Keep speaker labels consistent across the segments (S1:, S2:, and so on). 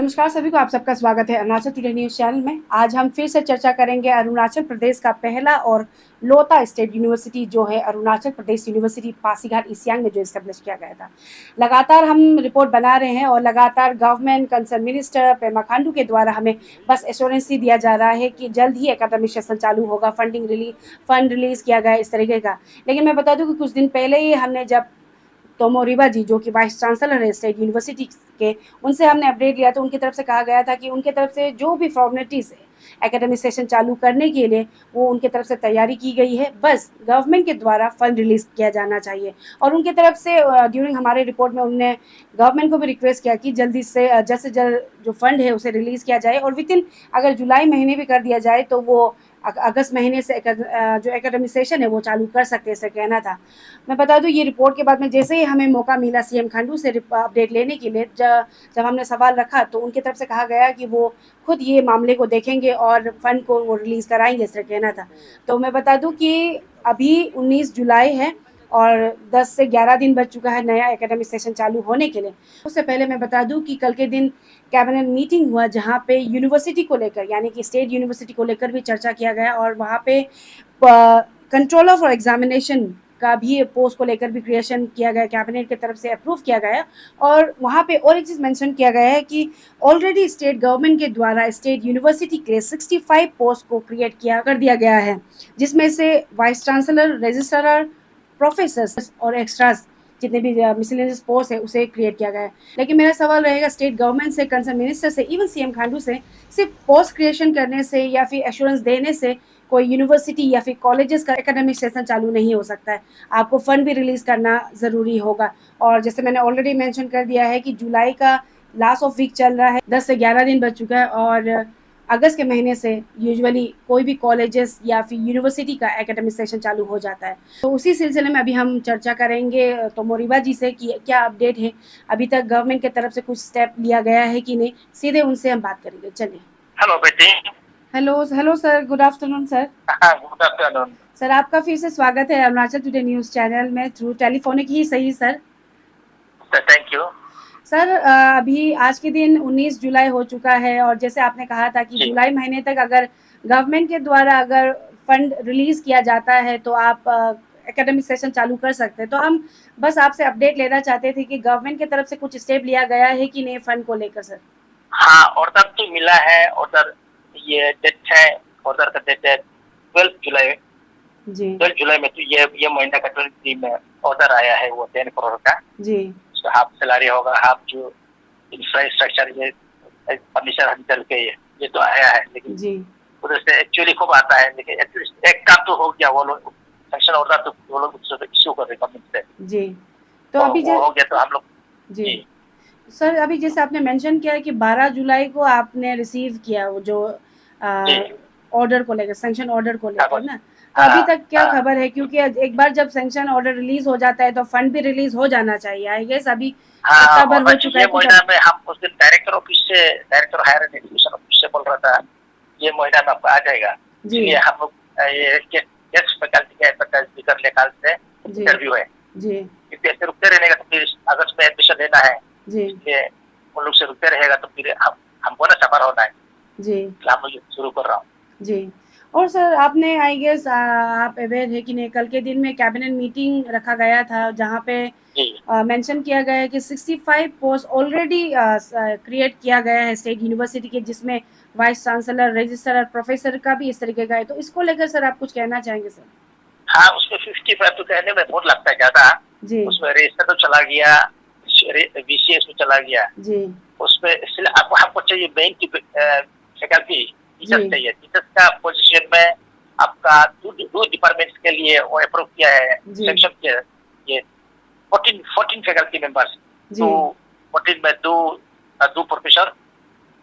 S1: नमस्कार सभी को, आप सबका स्वागत है अरुणाचल टुडे न्यूज़ चैनल में। आज हम फिर से चर्चा करेंगे अरुणाचल प्रदेश का पहला और लोता स्टेट यूनिवर्सिटी जो है अरुणाचल प्रदेश यूनिवर्सिटी पासीघाट ईस्ट सियांग में जो इस्टेब्लिश किया गया था। लगातार हम रिपोर्ट बना रहे हैं और लगातार government concern minister Pema Khandu के द्वारा हमें बस एश्योरेंस ही दिया जा रहा है कि जल्द ही एकेडमिक सेशन चालू होगा, फंड रिलीज किया गया इस तरीके का। लेकिन मैं बता दूं कि कुछ दिन पहले ही हमने जब तोमो रिबा जी जो कि वाइस चांसलर है स्टेट यूनिवर्सिटी के, उनसे हमने अपडेट लिया तो उनकी तरफ से कहा गया था कि उनकी तरफ से जो भी फॉर्मेलिटीज़ है एकेडमिक सेशन चालू करने के लिए वो उनकी तरफ से तैयारी की गई है, बस गवर्नमेंट के द्वारा फंड रिलीज किया जाना चाहिए। और उनकी तरफ से ड्यूरिंग हमारे रिपोर्ट में उन्होंने गवर्नमेंट को भी रिक्वेस्ट किया कि जल्दी से जल्द जो फंड है उसे रिलीज़ किया जाए और विद इन अगर जुलाई महीने भी कर दिया जाए तो वो अगस्त महीने से जो एकेडमिक सेशन है वो चालू कर सकते हैं, ऐसा कहना था। मैं बता दूं ये रिपोर्ट के बाद में जैसे ही हमें मौका मिला सीएम खांडू से अपडेट लेने के लिए, जब हमने सवाल रखा तो उनकी तरफ से कहा गया कि वो खुद ये मामले को देखेंगे और फंड को वो रिलीज़ कराएंगे, ऐसा कहना था। तो मैं बता दूं कि अभी 19 जुलाई है और 10 से 11 दिन बच चुका है नया एकेडमिक सेशन चालू होने के लिए। उससे पहले मैं बता दूं कि कल के दिन कैबिनेट मीटिंग हुआ जहां पे यूनिवर्सिटी को लेकर यानी कि स्टेट यूनिवर्सिटी को लेकर भी चर्चा किया गया और वहां पे कंट्रोलर फॉर एग्जामिनेशन का भी पोस्ट को लेकर भी क्रिएशन किया गया, कैबिनेट की तरफ से अप्रूव किया गया। और वहाँ पे और एक चीज़ मेंशन किया गया है कि ऑलरेडी स्टेट गवर्नमेंट के द्वारा स्टेट यूनिवर्सिटी के 65 पोस्ट को क्रिएट कर दिया गया है, जिसमें से वाइस चांसलर, रजिस्ट्रार, प्रोफेसर्स और एक्स्ट्रास जितने भी मिसलेनियस पोस्ट है उसे क्रिएट किया गया है। लेकिन मेरा सवाल रहेगा स्टेट गवर्नमेंट से, कंसर्न मिनिस्टर से, इवन सीएम खांडू से, सिर्फ पोस्ट क्रिएशन करने से या फिर एश्योरेंस देने से कोई यूनिवर्सिटी या फिर कॉलेजेस का एकेडमिक सेशन चालू नहीं हो सकता है। आपको फंड भी रिलीज करना ज़रूरी होगा। और जैसे मैंने ऑलरेडी मेंशन कर दिया है कि जुलाई का लास्ट ऑफ वीक चल रहा है, 10 से 11 दिन बच चुका है और अगस्त के महीने से यूजुअली कोई भी कॉलेजेस या फिर यूनिवर्सिटी का एकेडमिक सेशन चालू हो जाता है। तो उसी सिलसिले में अभी हम चर्चा करेंगे तोमो रिबा जी से कि क्या अपडेट है, अभी तक गवर्नमेंट की तरफ से कुछ स्टेप लिया गया है कि नहीं। सीधे उनसे हम बात करेंगे, चलिए।
S2: हेलो बेटी।
S1: Hello sir, good afternoon sir.
S2: Good afternoon
S1: sir, आपका फिर से स्वागत है अरुणाचल टुडे न्यूज़ चैनल में थ्रू टेलीफोनिक ही सही सर।
S2: थैंक यू
S1: सर, अभी आज के दिन 19 जुलाई हो चुका है और जैसे आपने कहा था कि जुलाई महीने तक अगर गवर्नमेंट के द्वारा अगर फंड रिलीज किया जाता है तो आप एकेडमिक सेशन चालू कर सकते हैं। तो हम बस आपसे अपडेट लेना चाहते थे कि गवर्नमेंट की तरफ से कुछ स्टेप लिया गया है कि नहीं फंड को लेकर सर।
S2: हाँ, ऑर्डर तो मिला है। ऑर्डर ये डेट है, ऑर्डर का डेट है 12 जुलाई
S1: जी।
S2: 12 जुलाई में तो ये महीना का 23 में ऑर्डर आया है वो 10 करोड़ का
S1: जी।
S2: हाफ सैलरी होगा, हाफ जो इंफ्रास्ट्रक्चर ये फर्नीचर हॉस्पिटल के ये तो आया है। लेकिन
S1: जी
S2: उधर से एक्चुअली खूब आता है, लेकिन एटलीस्ट एक काम तो हो गया। वो लोग सेक्शन ऑर्डर तो वो लोग इश्यू कर रहे गवर्नमेंट से।
S1: जी। तो अभी
S2: हो गया तो हम लोग
S1: जी सर, अभी जैसे आपने मेंशन किया है कि 12 जुलाई को आपने रिसीव किया वो जो ऑर्डर को लेकर, सैंक्शन ऑर्डर को लेकर ना, तो अभी तक क्या खबर है? क्योंकि एक बार जब सैंक्शन ऑर्डर रिलीज हो जाता है तो फंड भी रिलीज हो जाना चाहिए। आई गेस अभी अक्टूबर हो चुका है।
S2: ये महीना में हम उस दिन डायरेक्टर ऑफिस से, director higher and education office से बोल रहा था ये महीना में आपको आ जाएगा। इसलिए हम लोग ये गेस्ट फैकल्टी के स्पीकर लेखा से इंटरव्यू है जी, क्योंकि ऐसे रुकते रहने का तो फिर अगस्त में एडमिशन लेना है जी, इसलिए उन लोग से रुकते रहेगा तो फिर हमको ना सफर होना है जी, हम लोग शुरू कर रहा हूँ जी।
S1: और सर आपने आई गेस आप अवेयर है कि नहीं, कल के दिन में कैबिनेट मीटिंग रखा गया था जहाँ पे मेंशन किया गया है कि 65 पोस्ट ऑलरेडी क्रिएट किया गया है स्टेट यूनिवर्सिटी के, जिसमें वाइस चांसलर, रजिस्ट्रार, प्रोफेसर का भी इस तरीके का है। तो इसको लेकर सर आप कुछ कहना चाहेंगे सर?
S2: हाँ, उसमें 55 तो कहने में बहुत लगता है ज्यादा जी। उसमें रजिस्टर तो चला गया, बीसीएस में चला गया जी। उसमें इसलिए आपको चाहिए मेन की फैकल्टी टीचर्स चाहिए। टीचर्स का पोजीशन में आपका दो डिपार्टमेंट्स के लिए वो अप्रूव किया है सेक्शन के ये 14 फैकल्टी मेंबर्स, तो 14 में दो प्रोफेसर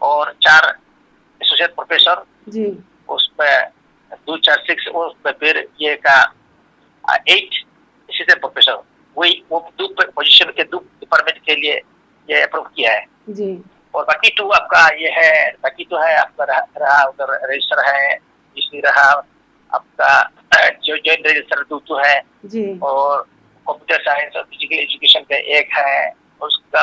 S2: और 4 एसोसिएट प्रोफेसर जी। उसमें 2 4 6 उसमें फिर ये का 8 असिस्टेंट प्रोफेसर, वही वो 2 पोजीशन के 2 डिपार्टमेंट के लिए ये अप्रूव किया है जी। और बाकी 2 आपका ये है, बाकी तो है आपका रहा उधर रजिस्टर है, इसलिए रहा आपका जो जॉइंट रजिस्टर 2 है जी। और कंप्यूटर साइंस और फिजिकल एजुकेशन का 1 है, उसका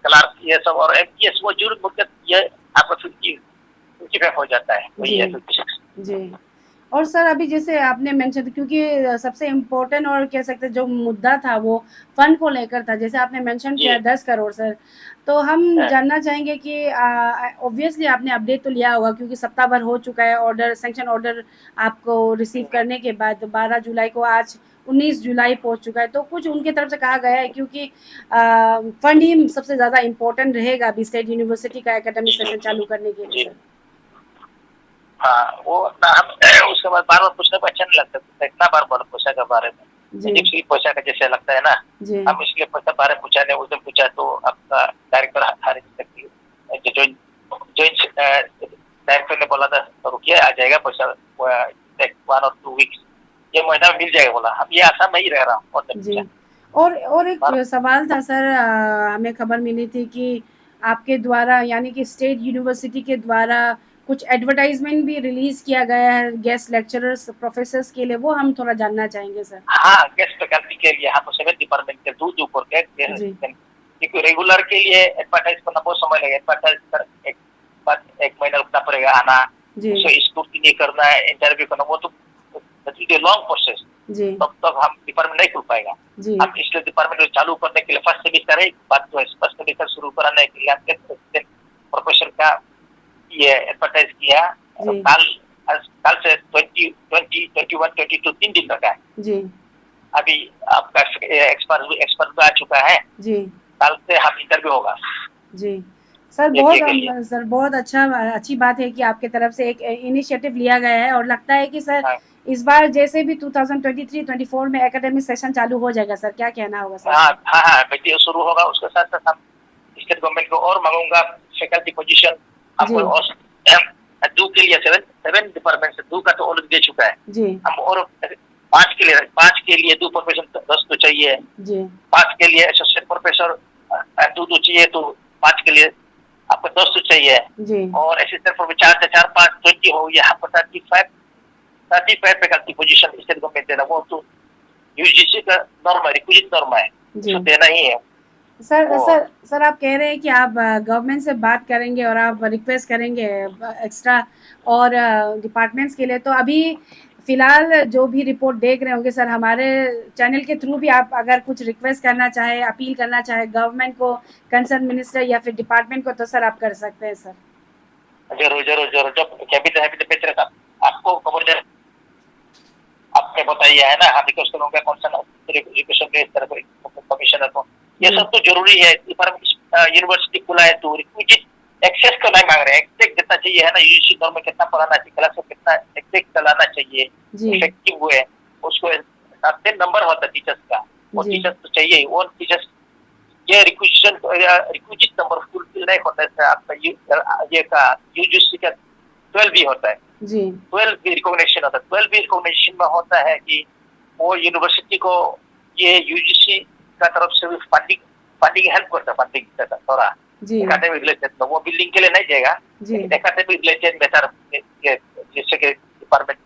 S2: क्लार्क ये सब और MPS वो जरूर मुद्दत ये आपका 55 हो जाता है, वही है 56
S1: जी। और सर अभी जैसे आपने मेंशन, क्योंकि सबसे इम्पोर्टेंट और कह सकते जो मुद्दा था वो फंड को लेकर था, जैसे आपने मेंशन किया 10 करोड़ सर, तो हम जानना चाहेंगे कि ऑब्वियसली आपने अपडेट तो लिया होगा क्योंकि सप्ताह भर हो चुका है ऑर्डर, सैंक्शन ऑर्डर आपको रिसीव करने के बाद 12 जुलाई को, आज 19 जुलाई पहुंच चुका है, तो कुछ उनके तरफ से कहा गया है क्योंकि फंड ही सबसे ज़्यादा इम्पोर्टेंट रहेगा अभी स्टेट यूनिवर्सिटी का एकेडमिक सेशन चालू करने के लिए सर।
S2: हाँ, वो ना हम उसके बाद बार बार पूछने को अच्छा नहीं लगता, इतना बार बार पैसा के बारे में जी पैसा का जैसे लगता है ना, हम इसलिए पैसा बारे पूछा नहीं, उस दिन पूछा तो आपका डायरेक्टर डायरेक्टर ने बोला था रुकिए आ जाएगा पैसा 1 और 2 वीक्स, ये महीना में मिल जाएगा बोला, हम ये आसाम में ही रह रहा हूँ।
S1: और एक सवाल था सर, हमें खबर मिली थी कि आपके द्वारा यानी कि स्टेट यूनिवर्सिटी के द्वारा कुछ एडवर्टाइजमेंट भी रिलीज किया गया है गेस्ट लेक्चरर्स प्रोफेसर्स के लिए, वो हम थोड़ा जानना चाहेंगे सर।
S2: हाँ, गेस्ट फैकल्टी के लिए हम 7 डिपार्टमेंट के दो करके क्योंकि रेगुलर के लिए एडवर्टाइज करना बहुत समय लगेगा, एडवर्टाइज कर एक महीना रुकना पड़ेगा आना, उसे स्क्रूटिनी करना है, इंटरव्यू करना, वो तो लॉन्ग प्रोसेस, तब तक हम डिपार्टमेंट नहीं खुल पाएगा। हम इसलिए डिपार्टमेंट चालू करने के लिए फर्स्ट सेमेस्टर है, बात तो है फर्स्ट सेमेस्टर शुरू कराने के लिए हमने प्रोफेसर का ये एडवर्टाइज किया, कल से 20, 21, 22 3 दिन रखा है। अभी आपका एक्सपर्ट आ चुका है, कल से हम इंटरव्यू होगा।
S1: जी सर, बहुत अच्छी बात है कि आपके तरफ से एक इनिशिएटिव लिया गया है और लगता है कि सर इस बार जैसे भी 2023-24 में एकेडमिक सेशन चालू हो जाएगा सर, क्या कहना होगा सर?
S2: हाँ, बेटी शुरू होगा, उसके साथ साथ हम स्टेट गवर्नमेंट को और मांगूंगा फैकल्टी पोजीशन आपको, और 2 के लिए 7 डिपार्टमेंट से 2 का तो ऑलरेडी दे चुका है, हम और 5 के लिए 2 प्रोफेसर 10 तो चाहिए, 5 के लिए एसोसिएट प्रोफेसर 2 चाहिए, तो 5 के लिए आपको 10 तो चाहिए, और असिस्टेंट प्रोफेसर 4 5 20 हो गया, आपको 35 फैकल्टी पोजीशन स्टेट गवर्नमेंट देना, वो तो यूजीसी का नॉर्म है, रिक्विजिट नॉर्म है, तो देना ही है।
S1: सर आप कह रहे हैं कि आप गवर्नमेंट से बात करेंगे और आप रिक्वेस्ट करेंगे एक्स्ट्रा और डिपार्टमेंट्स के लिए, तो अभी फिलहाल जो भी रिपोर्ट देख रहे होंगे सर, हमारे चैनल के थ्रू भी आप अगर कुछ रिक्वेस्ट करना चाहे, अपील करना चाहे गवर्नमेंट को, कंसर्न मिनिस्टर या फिर डिपार्टमेंट को, तो सर आप कर सकते हैं सर।
S2: जरूर जब कैबिनेट आपको खबर आपने बताइए है ना, हम रिक्वेस्ट करूंगा कंसर्न कमिश्नर को, ये सब तो जरूरी है। यूनिवर्सिटी खुला है तो रिक्विजिट एक्सेस तो नहीं मांग रहे हैं, एग्जैक्ट जितना चाहिए है ना, यूजीसी नॉर्म में कितना पढ़ाना चाहिए, क्लास में कितना एग्जैक्ट चलाना चाहिए, इफेक्टिव हुए, उसको नंबर होता है टीचर्स का, वो टीचर्स तो चाहिए, वो टीचर्स ये रिक्विजिट नंबर फुलफिल नहीं होता है आपका ये का यूजीसी का 12 भी होता है, 12 भी रिकॉग्निशन होता है। 12 भी रिकॉग्निशन में होता है कि वो यूनिवर्सिटी को ये यूजीसी का तरफ से भी फंडिंग हेल्प करता है, फंडिंग थोड़ा एकेडमिक रिलेटेड, तो वो बिल्डिंग के लिए नहीं जाएगा, एकेडमिक रिलेटेड बेहतर जैसे कि डिपार्टमेंट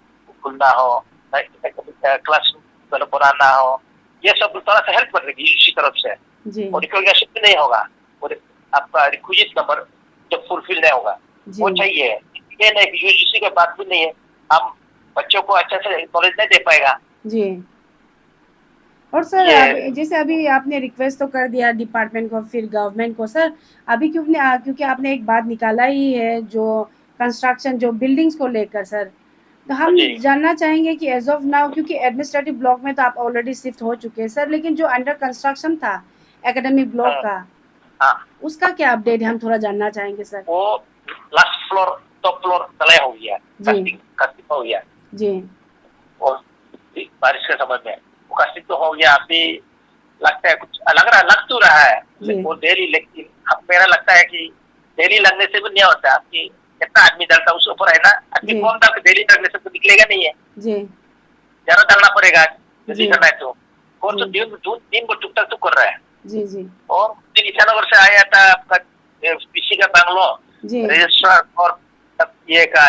S2: खुलना हो, क्लास बनाना हो, ये सब थोड़ा सा हेल्प कर देगी यूजीसी तरफ से, और रिकॉग्निशन भी नहीं होगा, और आपका रिक्विजिट नंबर जब फुलफिल नहीं होगा, वो चाहिए। ये नहीं यूजीसी की बात भी नहीं है, हम बच्चों को अच्छे से नॉलेज नहीं दे पाएगा।
S1: और सर जैसे अभी आपने रिक्वेस्ट तो कर दिया डिपार्टमेंट को, फिर गवर्नमेंट को, सर अभी क्योंकि आपने एक बात निकाला ही है जो कंस्ट्रक्शन, जो बिल्डिंग्स को लेकर सर, तो हम जानना चाहेंगे कि एज ऑफ नाउ, क्योंकि एडमिनिस्ट्रेटिव ब्लॉक में तो आप ऑलरेडी शिफ्ट हो चुके हैं सर, लेकिन जो अंडर कंस्ट्रक्शन था एकेडमिक ब्लॉक का, उसका क्या अपडेट है, हम थोड़ा जानना चाहेंगे सर।
S2: वो लास्ट फ्लोर टॉप फ्लोर ढलाई हो गया, कास्टिंग हो गया और बारिश के समय में कास्टिंग तो हो गया, अभी लगता है कुछ लग तो रहा है वो डेली, लेकिन अब मेरा लगता है कि डेली लगने से भी नहीं होता, आपकी कितना आदमी डरता है उसके ऊपर है ना, आदमी कौन था डेली लगने से तो निकलेगा नहीं है, ज्यादा डालना पड़ेगा जल्दी करना है, तो कौन तो दिन को टुक टुक कर रहा है। और ईटानगर से आया था आपका पीसी का बैंगलो रजिस्ट्रार और ये का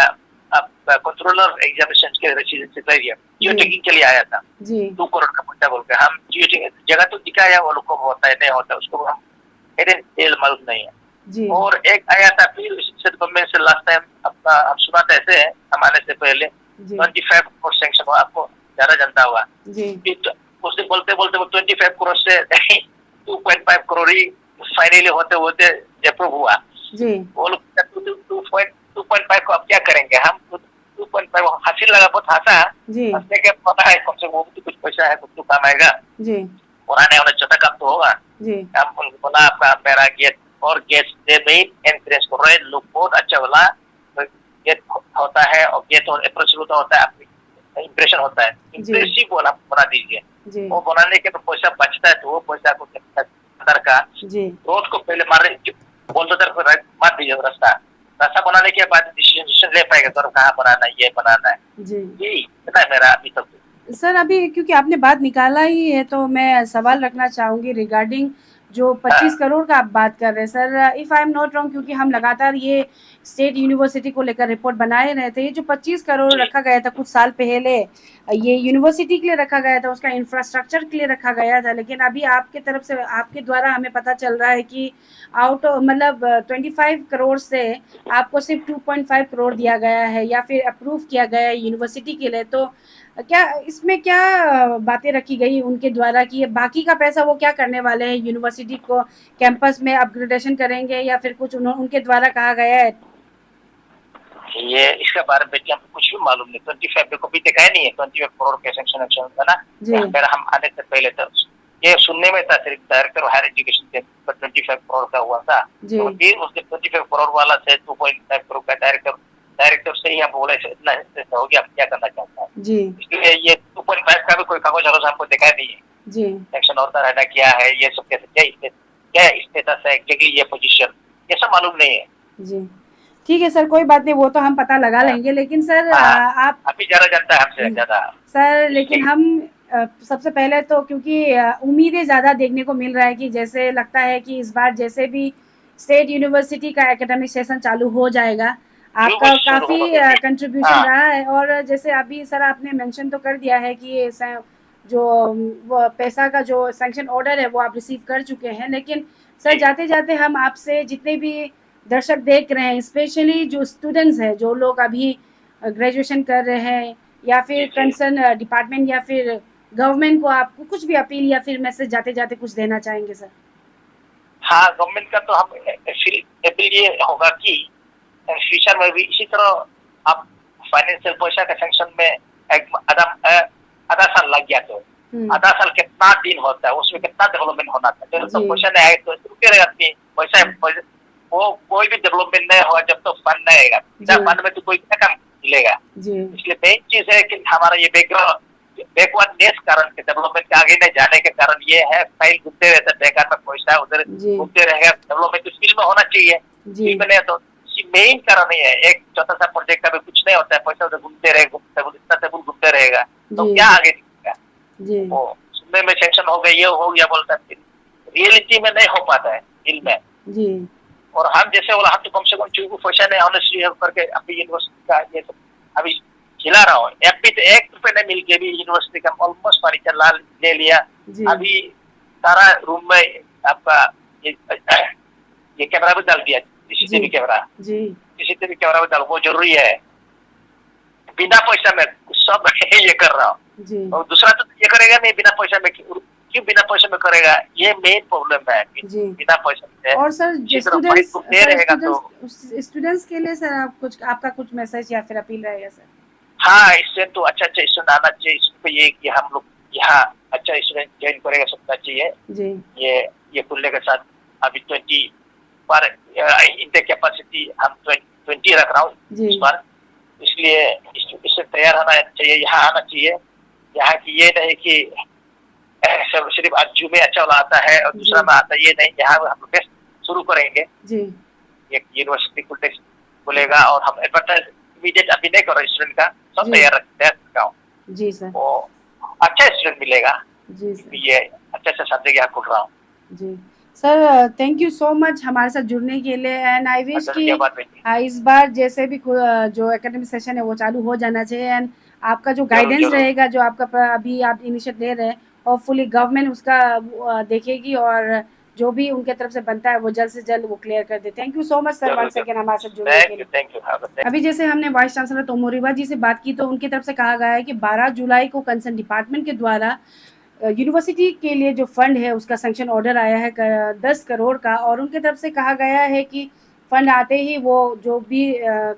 S2: आपका कंट्रोलर एग्जामिनेशन के रेसिडेंसी क्राइटेरिया जियो टेकिंग के लिए आया था, 2 करोड़ का मुद्दा बोल के, हम जियो टेकिंग जगह तो दिखाया, वो लोग को होता है नहीं होता, उसको हम डिटेल मालूम नहीं है
S1: जी।
S2: और एक आया था फिर स्टेट गवर्नमेंट से लास्ट टाइम अपना आप सुना था ऐसे हम आने से पहले 25 करोड़ सैंक्शन हुआ, आपको ज्यादा जनता हुआ जी। उसने बोलते बोलते वो 25 करोड़ से 2.5 करोड़ ही फाइनली होते होते अप्रूव हुआ जी। वो लोग 2.5 को अब क्या करेंगे हम, 2.5 हासिल लगा बहुत हासा हंसने के पता है कम से कम वो भी कुछ पैसा है, कुछ तो काम आएगा जी। और आने वाला छोटा काम तो होगा जी। हम उनको बोला आपका मेरा गेट और गेट से मेन एंट्रेंस को रहे लोग बहुत अच्छा बोला गेट होता है और गेट और अप्रोच होता है, इम्प्रेशन होता है, इम्प्रेसिव बोला बना दीजिए। वो बनाने के तो पैसा बचता है तो वो पैसा को अंदर का रोड को पहले मार मार दीजिए रास्ता बनाने के बाद डिसीजन ले पाएगा सर कहाँ बनाना है, ये बनाना है जी। इतना है मेरा अभी तक।
S1: सर अभी क्योंकि आपने बात निकाला ही है तो मैं सवाल रखना चाहूंगी रिगार्डिंग जो 25 करोड़ का आप बात कर रहे हैं sir, if I am not wrong, क्योंकि हम लगातार ये स्टेट यूनिवर्सिटी को लेकर रिपोर्ट बनाए रहे थे। ये जो 25 करोड़ रखा गया था कुछ साल पहले, ये यूनिवर्सिटी के लिए रखा गया था, उसका इंफ्रास्ट्रक्चर के लिए रखा गया था, लेकिन अभी आपके तरफ से आपके द्वारा हमें पता चल रहा है कि आउट मतलब 25 करोड़ से आपको सिर्फ 2.5 करोड़ दिया गया है या फिर अप्रूव किया गया है यूनिवर्सिटी के लिए। तो क्या इसमें क्या बातें रखी गई उनके द्वारा कि ये बाकी का पैसा वो क्या करने वाले हैं, यूनिवर्सिटी को कैंपस में अपग्रेडेशन करेंगे या फिर कुछ उनके द्वारा कहा गया है?
S2: ये इसके बारे में हमको कुछ भी मालूम नहीं, 25 को भी देखा नहीं है 25 करोड़ के सैंक्शन था ना मेरा, हम आने से पहले तो ये सुनने में था सिर्फ डायरेक्टर हायर एजुकेशन से 25 करोड़ का हुआ था, तो फिर उसके 25 करोड़ वाला से 2.5 करोड़ का डायरेक्टर से ही हम बोले इतना हो गया, आप क्या करना चाहता है जी। इसलिए ये 2.5 का भी कोई कागज वगज हमको देखा नहीं है जी। सेक्शन होता रहना क्या है, ये सब कैसे क्या स्टेटस है, क्या ये पोजीशन, ये सब मालूम नहीं है
S1: जी। ठीक है सर, कोई बात नहीं, वो तो हम पता लगा लेंगे, लेकिन सर आप
S2: अभी ज्यादा जानता है हमसे ज्यादा
S1: सर, लेकिन हम सबसे पहले तो क्योंकि उम्मीदें ज़्यादा देखने को मिल रहा है कि जैसे लगता है कि इस बार जैसे भी स्टेट यूनिवर्सिटी का एकेडमिक सेशन चालू हो जाएगा, आपका काफ़ी कंट्रीब्यूशन रहा है। और जैसे अभी सर आपने मेंशन तो कर दिया है कि जो वो पैसा का जो सैंक्शन ऑर्डर है वो आप रिसीव कर चुके हैं, लेकिन सर जाते जाते हम आपसे जितने भी दर्शक देख रहे हैं, स्पेशली जो स्टूडेंट्स हैं, जो लोग अभी ग्रेजुएशन कर रहे हैं या फिर कंसर्न डिपार्टमेंट या फिर गवर्नमेंट को आपको कुछ भी अपील या फिर मैसेज जाते जाते कुछ देना चाहेंगे सर?
S2: हाँ, गवर्नमेंट का तो हम अपील ये होगा कि फ्यूचर में भी इसी तरह आप फाइनेंशियल पैसा का सैंक्शन में आधा साल लग गया तो आधा साल कितना दिन होता है, उसमें कितना डेवलपमेंट होना था, जब तक पैसा नहीं आए तो रुके रहेगा पैसा, वो कोई भी डेवलपमेंट नहीं होगा जब तक फंड नहीं आएगा, फंड में तो कोई क्या काम मिलेगा। इसलिए मेन चीज है कि हमारा ये बैकवर्डनेस कारण के डेवलपमेंट के आगे नहीं जाने के कारण ये है, फाइल घूमते रहता है, बेकार में पैसा उधर घूमते रहेगा, डेवलपमेंट तो स्किल में होना चाहिए, स्किल में नहीं तो मेन कारण नहीं है। एक छोटा सा प्रोजेक्ट का भी कुछ नहीं होता है, पैसा उधर घूमते रहेगा, टेबल घूमते रहेगा तो क्या आगे निकलेगा। वो सुनने में सेंक्शन हो गया, ये हो गया बोलता है, रियलिटी में नहीं हो पाता है दिल में। और हम जैसे बोला हम तो कम से कम चूंकि पैसा नहीं ऑनेस्टली करके अभी यूनिवर्सिटी का ये सब अभी खिला रहा हूँ, अभी तो 1 रुपए नहीं मिल के भी यूनिवर्सिटी का ऑलमोस्ट फर्नीचर ले लिया। अभी सारा रूम में आपका ये कैमरा भी डाल दिया, सीसीटीवी कैमरा भी डाल, वो जरूरी है, बिना पैसा में सब ये कर रहा हूँ। और दूसरा तो ये करेगा नहीं बिना पैसा में, क्यों बिना पैसे में करेगा, ये मेन प्रॉब्लम है बिना पैसे में।
S1: और सर स्टूडेंट्स के लिए सर आप आपका कुछ मैसेज या फिर अपील रहेगा सर?
S2: हाँ, इससे तो अच्छा स्टूडेंट आना चाहिए, इसको ये कि हम लोग यहाँ अच्छा स्टूडेंट ज्वाइन करेगा सकना चाहिए जी। ये खुलने के साथ अभी 20 पर इंटेक कैपेसिटी हम 20 रख रहा हूँ इस बार, इसलिए इससे तैयार होना चाहिए, यहाँ आना चाहिए। यहाँ की ये नहीं कि सिर्फ अज्जू में अच्छा वाला आता है और दूसरा में आता है, ये नहीं, यहाँ हम लोग टेस्ट शुरू करेंगे जी। एक यूनिवर्सिटी को टेस्ट खुलेगा और हम एडवर्टाइज इमीडिएट अभी नहीं कर रहे, स्टूडेंट का सब तैयार रखता हूँ जी सर, वो अच्छा स्टूडेंट मिलेगा जी सर। ये अच्छे से सब्जेक्ट यहाँ खुल रहा हूँ
S1: जी sir. Thank you so much हमारे साथ जुड़ने के लिए, एंड आई विश कि इस बार जैसे भी जो एकेडमिक सेशन है वो चालू हो जाना चाहिए, एंड आपका जो गाइडेंस रहेगा, जो आपका अभी आप इनिशिएटिव ले रहे हैं, होपफुली गवर्नमेंट उसका देखेगी और जो भी उनके तरफ से बनता है वो जल्द से जल्द वो क्लियर कर दे। Thank you so much sir once again हमारे साथ जुड़ने के लिए।
S2: Thank you.
S1: अभी जैसे हमने वाइस चांसलर तोमोरिबा जी से बात की तो उनकी तरफ से कहा गया है कि 12 जुलाई को कंसर्न डिपार्टमेंट के द्वारा यूनिवर्सिटी के लिए जो फंड है उसका सैंक्शन ऑर्डर आया है 10 करोड़ का, और उनकी तरफ से कहा गया है कि फंड आते ही वो जो भी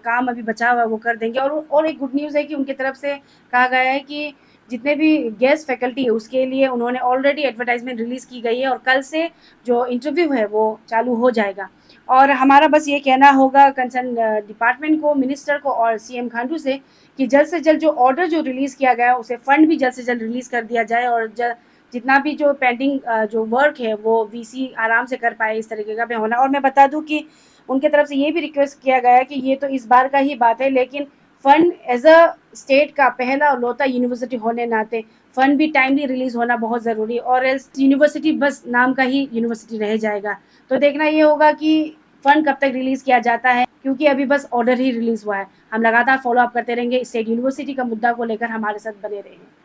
S1: काम अभी बचा हुआ है वो कर देंगे। और एक गुड न्यूज़ है कि उनकी तरफ से कहा गया है कि जितने भी गेस्ट फैकल्टी है उसके लिए उन्होंने ऑलरेडी एडवर्टाइजमेंट रिलीज़ की गई है और कल से जो इंटरव्यू है वो चालू हो जाएगा। और हमारा बस ये कहना होगा कंसर्न डिपार्टमेंट को, मिनिस्टर को और सीएम खांडू से कि जल्द से जल्द जो ऑर्डर जो रिलीज़ किया गया है उसे फंड भी जल्द से जल्द रिलीज़ कर दिया जाए और जितना भी जो पेंडिंग जो वर्क है वो वीसी आराम से कर पाए, इस तरीके का भी होना। और मैं बता दूं कि उनके तरफ से ये भी रिक्वेस्ट किया गया है कि ये तो इस बार का ही बात है, लेकिन फंड एज अ स्टेट का पहला और लौता यूनिवर्सिटी होने नाते फंड भी टाइमली रिलीज होना बहुत ज़रूरी, और एल्स यूनिवर्सिटी बस नाम का ही यूनिवर्सिटी रह जाएगा। तो देखना ये होगा कि फंड कब तक रिलीज किया जाता है, क्योंकि अभी बस ऑर्डर ही रिलीज हुआ है। हम लगातार फॉलो अप करते रहेंगे, स्टेट यूनिवर्सिटी का मुद्दा को लेकर हमारे साथ बने रहेंगे।